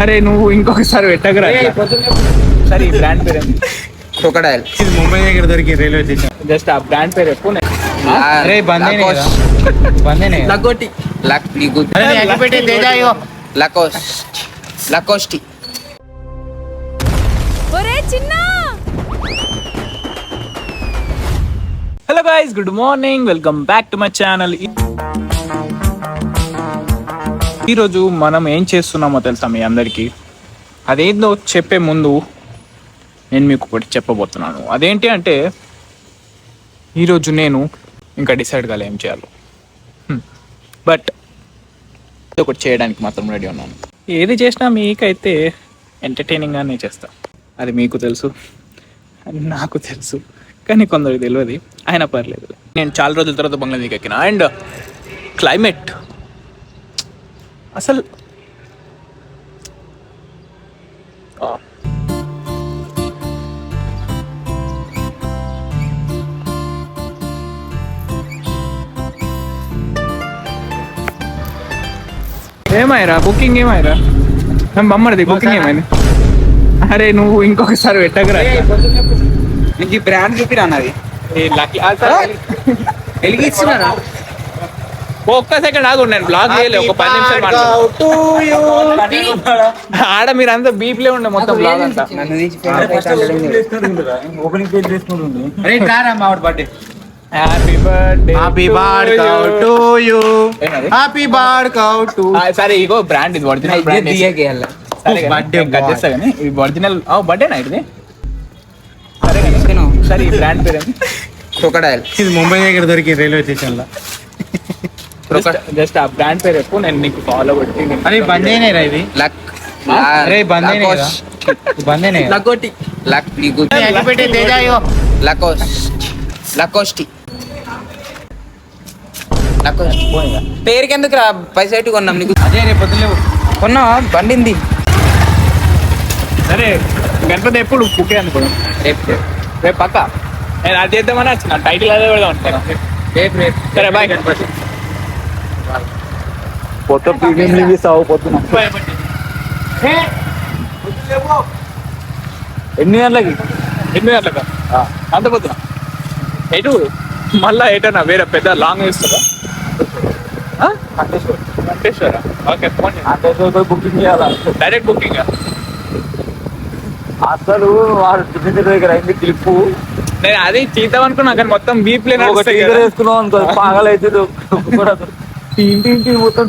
అరే నువ్వు ఇంకొకసారి పెట్టగరా సరే ఈ బ్రాండ్ పేరు క్రొకడైల్. ఇది ముంబై దగ్గర దొరికి రైల్వే స్టేషన్. జస్ట్ ఆ బ్రాండ్ పేరు ఎక్కువ అరే బందేనే కదా, బందేనే కదా. లకోటి అరే నీ అగ్గి పెట్టే తేజ ఇగో. లకోస్టి. ఒరే చిన్న hello guys, good morning, welcome back to my channel. ఈరోజు మనం ఏం చేస్తున్నామో తెలుసా మీ అందరికీ? అదేందో చెప్పే ముందు నేను మీకు ఒకటి చెప్పబోతున్నాను. అదేంటి అంటే ఈరోజు నేను ఇంకా డిసైడ్ కాలే ఏం చేయాలో, బట్ ఒకటి చేయడానికి మాత్రం రెడీ ఉన్నాను. ఏది చేసినా మీకైతే ఎంటర్టైనింగ్గానే చేస్తా, అది మీకు తెలుసు, అది నాకు తెలుసు, కానీ కొందరికి తెలియదు. అయినా పర్లేదు. నేను చాలా రోజుల తర్వాత బంగ్లాదేశ్ ఎక్కిన. అండ్ క్లైమేట్ అసలు ఏమైరా బుకింగ్ ఏమైరా బొమ్మది బుకింగ్ ఏమైంది? అరే నువ్వు ఇంకొకసారి పెట్టగరా నీకు ఈ బ్రాండ్ చూపిరా అన్నది. వెలిగిస్తున్నారా? ఒక్క సెకండ్ ఆగు, నేను బ్లాగ్ చేయలేదు. ఒక 10 నిమిషాలు ఆడ మీరు అంతా బీప్లే ఉండే మొత్తం బ్లాగ్ అంతా. ఓపెనింగ్ పేజ్ చేసుకుంటుంది. అరే రారా మా వాడి birthday. Happy birthday, happy birthday to you, happy birthday to. సరే ఇగో బ్రాండ్, ఇది ఒరిజినల్ బ్రాండ్. బర్త్డే కట్ చేస్తా కానీ ఇది ఒరిజినల్ బర్త్డేనా ఇది? సరే కానీ సరే ఈ బ్రాండ్ పేరు క్రొకడైల్. ఇది ముంబై దగ్గర దొరికి రైల్వే స్టేషన్ లో. జస్ట్ ఆ బ్రాండ్ పేరు ఎక్కువ, నేను నీకు ఫాలో కొట్టి. అరే బందేనే రా ఇది. అరే బందేనే కదా, బందేనే కదా. లకోటి. నీ అగ్గి పెట్టే తేజ ఇగో. లకోస్టి. పేరుకి ఎందుకు రా, పైసా కొన్నాం నీకు. అదే రేపు పొద్దులేవు కొన్నా బండింది. సరే గణపతి ఎప్పుడు బుక్ అనుకోవడం? రేపు పక్క నేను అది చేద్దామని వచ్చిన. టైటిల్ అదే పెడదాం అనుకున్నా. రేపు సరే బాయ్ గణపతి. కొత్త ప్రీమియం లింగిస్తావు పొద్దున ఎన్ని గంటలకి? అంత పొద్దున ఎటు మళ్ళా ఎటన్నా వేరే పెద్ద లాంగ్ వేస్తారా? వెంకటేశ్వర. ఓకే ఫోన్ బుకింగ్ చేయాలా? Direct booking. అసలు వాడు టికెట్ దగ్గర అయింది క్లిప్పు. నేను అది చేద్దాం అనుకున్నా కానీ మొత్తం బీప్లే వేసుకున్నాం అనుకో, పాగలైతే ఇంటి మొత్తం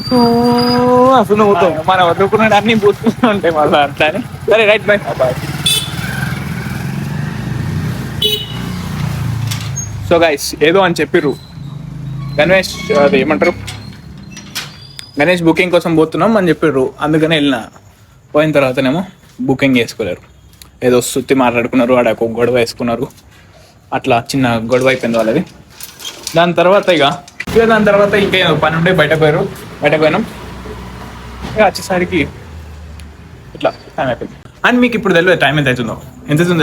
అసలు మొత్తం మనం వదులుకున్నాడు అన్ని పూసుకుంటూ ఉంటాయి మళ్ళీ అట్లా అని. సరే రైట్ బై. సో గైస్ ఏదో అని చెప్పిర్రు గణేష్, అది ఏమంటారు, గణేష్ బుకింగ్ కోసం పోతున్నాం అని చెప్పిర్రు. అందుకనే వెళ్ళిన. పోయిన తర్వాతనేమో బుకింగ్ చేసుకోలేరు, ఏదో సుత్తి మాట్లాడుకున్నారు, ఆడ ఒక గొడవ వేసుకున్నారు. అట్లా చిన్న గొడవ అయిపోయింది వాళ్ళది. దాని తర్వాత ఇంకా పని ఉంటే బయటకు పోయినాం. ఇక వచ్చేసరికి ఇట్లా టైం అయిపోయింది. అండ్ మీకు ఇప్పుడు తెలియదు టైం ఎంత అవుతుందో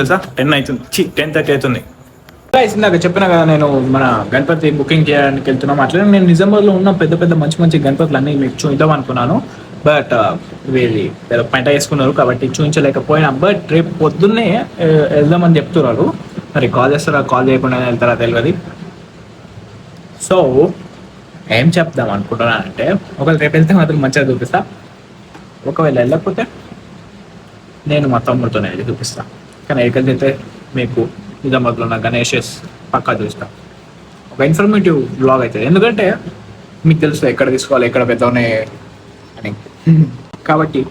తెలుసా? 10 అవుతుంది, 10:30 అవుతుంది. ఇందాక చెప్పినా కదా నేను మన గణపతి బుకింగ్ చేయడానికి వెళ్తున్నాం. అట్లనే నేను నిజామాబాద్లో ఉన్న పెద్ద మంచి గణపతులు అన్నీ మీకు చూద్దాం అనుకున్నాను. బట్ వీళ్ళు పంట వేసుకున్నారు కాబట్టి చూపించలేకపోయినా. బట్ రేపు పొద్దున్నే వెళ్దామని చెప్తున్నారు. మరి కాల్ చేస్తారా, కాల్ చేయకుండా వెళ్తారా తెలియదు. సో ఏం చెప్దాం అనుకుంటున్నానంటే, ఒకవేళ రేపు వెళ్తే మాత్రం మంచిగా చూపిస్తా, ఒకవేళ వెళ్ళకపోతే నేను మా తమ్ముడితోనే వెళ్ళి చూపిస్తా. కానీ ఎక్కడికి వెళ్తే మీకు నిజామాబాద్లో ఉన్న గణేషెస్ పక్కా చూస్తా. ఒక ఇన్ఫర్మేటివ్ బ్లాగ్ అవుతుంది, ఎందుకంటే మీకు తెలుసు ఎక్కడ తీసుకోవాలి, ఎక్కడ పెద్దవనే అని. కాబట్టి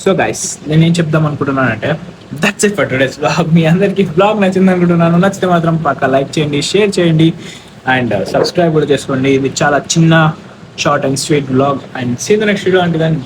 సో గైస్ నేను ఏం చెప్దాం అనుకుంటున్నానంటే, that's it for today's blog. మీ అందరికీ బ్లాగ్ నచ్చింది అనుకుంటున్నాను. నచ్చితే మాత్రం పక్కా లైక్ చేయండి, షేర్ చేయండి అండ్ సబ్స్క్రైబ్ కూడా చేసుకోండి. ఇది చాలా చిన్న short and sweet blog. And see the next video అంటే దాన్ని